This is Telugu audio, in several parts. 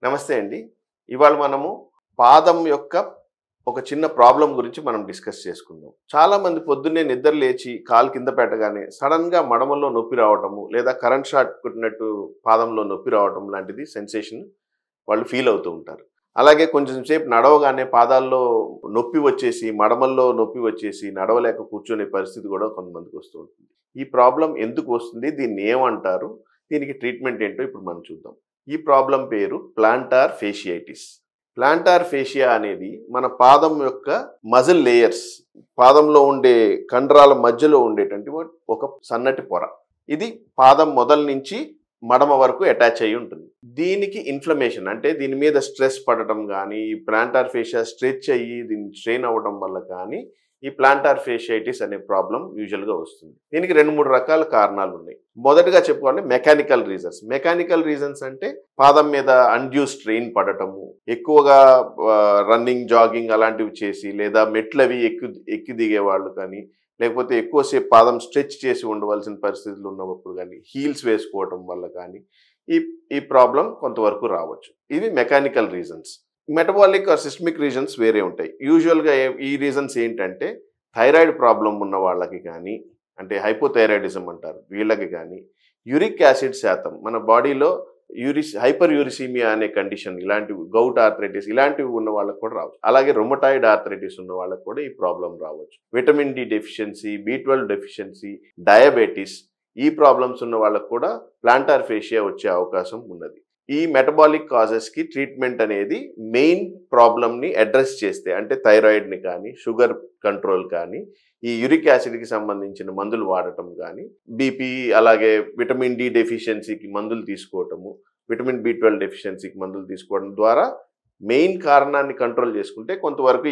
నమస్తే అండి. ఇవాళ మనము పాదం యొక్క ఒక చిన్న ప్రాబ్లం గురించి మనం డిస్కస్ చేసుకుందాం. చాలామంది పొద్దున్నే నిద్ర లేచి కాలు కింద పెట్టగానే సడన్‌గా మడమల్లో నొప్పి రావటము, లేదా కరెంట్ షాక్ కొట్టినట్టు పాదంలో నొప్పి రావటం లాంటిది సెన్సేషన్ వాళ్ళు ఫీల్ అవుతూ ఉంటారు. అలాగే కొంచెం సేపు నడవగానే పాదాల్లో నొప్పి వచ్చేసి, మడమల్లో నొప్పి వచ్చేసి నడవలేక కూర్చునే పరిస్థితి కూడా కొంతమందికి వస్తూ ఉంటుంది. ఈ ప్రాబ్లం ఎందుకు వస్తుంది? దీన్ని ఏమంటారు? దీనికి ట్రీట్మెంట్ ఏంటో ఇప్పుడు మనం చూద్దాం. ఈ ప్రాబ్లం పేరు ప్లాంటార్ ఫేషియైటిస్. ప్లాంటార్ ఫేషియా అనేది మన పాదం యొక్క మజిల్ లేయర్స్, పాదంలో ఉండే కండరాల మధ్యలో ఉండేటువంటి ఒక సన్నటి పొర. ఇది పాదం మొదల నుంచి మడమ వరకు అటాచ్ అయ్యి ఉంటుంది. దీనికి ఇన్ఫ్లమేషన్ అంటే దీని మీద స్ట్రెస్ పడటం కానీ, ఈ ప్లాంటార్ ఫేషియా స్ట్రెచ్ అయ్యి దీన్ని స్ట్రెయిన్ అవ్వడం వల్ల కానీ ఈ ప్లాంటార్ ఫేషియైటిస్ అనే ప్రాబ్లం యూజువల్గా వస్తుంది. దీనికి 2-3 రకాల కారణాలు ఉన్నాయి. మొదటగా చెప్పుకోవాలంటే మెకానికల్ రీజన్స్. మెకానికల్ రీజన్స్ అంటే పాదం మీద అన్డ్యూ స్ట్రెయిన్ పడటము, ఎక్కువగా రన్నింగ్, జాగింగ్ అలాంటివి చేసి, లేదా మెట్లవి ఎక్కి దిగే వాళ్ళు కానీ, లేకపోతే ఎక్కువసేపు పాదం స్ట్రెచ్ చేసి ఉండవలసిన పరిస్థితులు ఉన్నప్పుడు కానీ, హీల్స్ వేసుకోవటం వల్ల కానీ ఈ ప్రాబ్లం కొంతవరకు రావచ్చు. ఇవి mechanical reasons. Metabolic or systemic reasons వేరే ఉంటాయి. యూజువల్గా ఈ రీజన్స్ ఏంటంటే థైరాయిడ్ ప్రాబ్లం ఉన్న వాళ్ళకి కానీ, అంటే హైపోథైరాయిడిజం అంటారు వీళ్ళకి కానీ, యూరిక్ యాసిడ్ శాతం మన బాడీలో హైపర్ యూరిసీమియా అనే కండిషన్, ఇలాంటివి గౌట్ ఆర్థరైటిస్ ఇలాంటివి ఉన్న వాళ్ళకి కూడా రావచ్చు. అలాగే రొమటాయిడ్ ఆర్థరైటిస్ ఉన్న వాళ్ళకి కూడా ఈ ప్రాబ్లం రావచ్చు. Vitamin D deficiency, B12 deficiency, diabetes ఈ ప్రాబ్లమ్స్ ఉన్న వాళ్ళకు కూడా ప్లాంటార్ ఫేషియా వచ్చే అవకాశం ఉన్నది. ఈ మెటబాలిక్ కాజెస్కి ట్రీట్మెంట్ అనేది మెయిన్ ప్రాబ్లమ్ని అడ్రస్ చేస్తే, అంటే థైరాయిడ్ని కానీ, షుగర్ కంట్రోల్ కానీ, ఈ యూరిక్ యాసిడ్కి సంబంధించిన మందులు వాడటం కానీ, బీపీ అలాగే విటమిన్ డి డెఫిషియన్సీకి మందులు తీసుకోవటము, విటమిన్ B12 డెఫిషియన్సీకి మందులు తీసుకోవడం ద్వారా మెయిన్ కారణాన్ని కంట్రోల్ చేసుకుంటే కొంతవరకు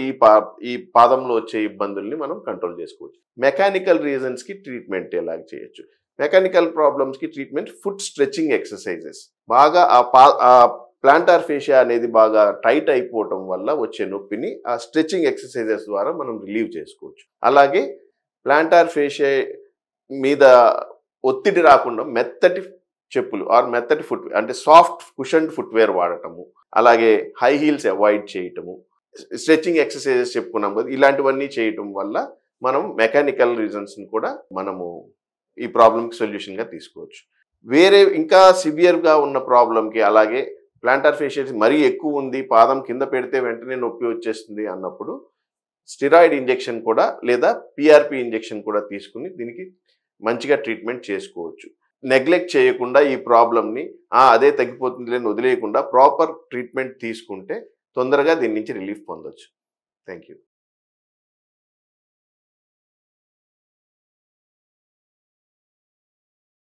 ఈ పాదంలో వచ్చే ఇబ్బందుల్ని మనం కంట్రోల్ చేసుకోవచ్చు. మెకానికల్ రీజన్స్కి ట్రీట్మెంట్ ఎలాగ చేయొచ్చు? మెకానికల్ ప్రాబ్లమ్స్కి ట్రీట్మెంట్ ఫుట్ స్ట్రెచింగ్ ఎక్సర్సైజెస్. బాగా ఆ ప్లాంటార్ ఫేషియా అనేది బాగా టైట్ అయిపోవటం వల్ల వచ్చే నొప్పిని ఆ స్ట్రెచింగ్ ఎక్సర్సైజెస్ ద్వారా మనం రిలీవ్ చేసుకోవచ్చు. అలాగే ప్లాంటార్ ఫేషియా మీద ఒత్తిడి రాకుండా మెత్తటి చెప్పులు ఆర్ మెత్తటి ఫుట్వేర్, అంటే సాఫ్ట్ కుషన్డ్ ఫుట్వేర్ వాడటము, అలాగే హై హీల్స్ అవాయిడ్ చేయటము, స్ట్రెచింగ్ ఎక్సర్సైజెస్ చెప్పుకున్నాం కదా, ఇలాంటివన్నీ చేయటం వల్ల మనం మెకానికల్ రీజన్స్ని కూడా మనము ఈ ప్రాబ్లంకి సొల్యూషన్గా తీసుకోవచ్చు. వేరే ఇంకా సివియర్గా ఉన్న ప్రాబ్లంకి, అలాగే ప్లాంటార్ ఫేషియా మరీ ఎక్కువ ఉంది, పాదం కింద పెడితే వెంటనే నొప్పి వచ్చేస్తుంది అన్నప్పుడు స్టిరాయిడ్ ఇంజెక్షన్ కూడా లేదా PRP ఇంజెక్షన్ కూడా తీసుకుని దీనికి మంచిగా ట్రీట్మెంట్ చేసుకోవచ్చు. నెగ్లెక్ట్ చేయకుండా ఈ ప్రాబ్లమ్ని అదే తగ్గిపోతుంది అని వదిలేయకుండా ప్రాపర్ ట్రీట్మెంట్ తీసుకుంటే తొందరగా దీని నుంచి రిలీఫ్ పొందొచ్చు. Thank you.